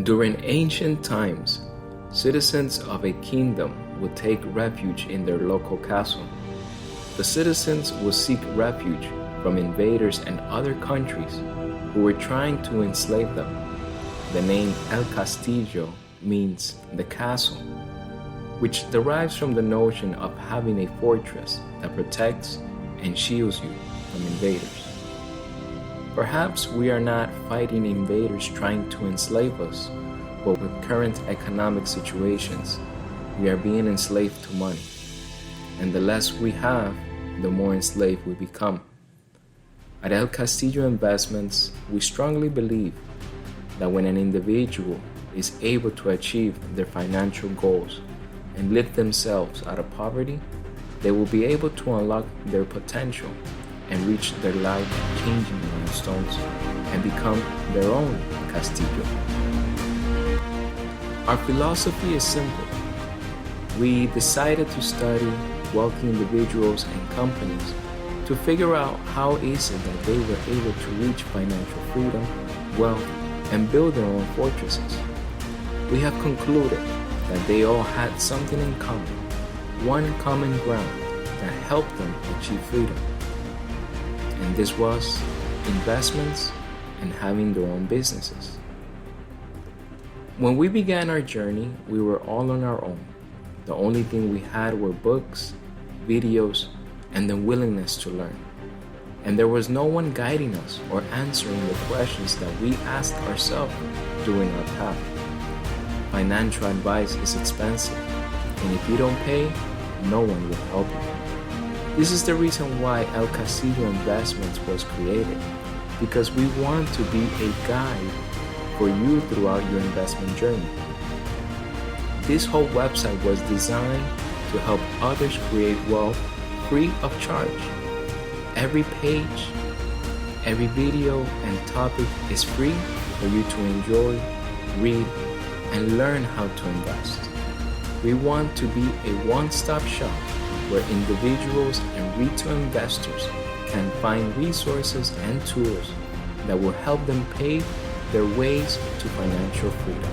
During ancient times, citizens of a kingdom would take refuge in their local castle. The citizens would seek refuge from invaders and other countries who were trying to enslave them. The name El Castillo means the castle, which derives from the notion of having a fortress that protects and shields you from invaders. Perhaps we are not fighting invaders trying to enslave us, but with current economic situations, we are being enslaved to money. And the less we have, the more enslaved we become. At El Castillo Investments, we strongly believe that when an individual is able to achieve their financial goals and lift themselves out of poverty, they will be able to unlock their potential and reach their life-changing milestones and become their own Castillo. Our philosophy is simple. We decided to study wealthy individuals and companies to figure out how is it that they were able to reach financial freedom, wealth, and build their own fortresses. We have concluded that they all had something in common, one common ground that helped them achieve freedom. And this was investments and having their own businesses. When we began our journey, we were all on our own. The only thing we had were books, videos, and the willingness to learn. And there was no one guiding us or answering the questions that we asked ourselves during our path. Financial advice is expensive, and if you don't pay, no one will help you. This is the reason why El Castillo Investments was created, because we want to be a guide for you throughout your investment journey. This whole website was designed to help others create wealth free of charge. Every page, every video and topic is free for you to enjoy, read, and learn how to invest. We want to be a one-stop shop where individuals and retail investors can find resources and tools that will help them pave their ways to financial freedom.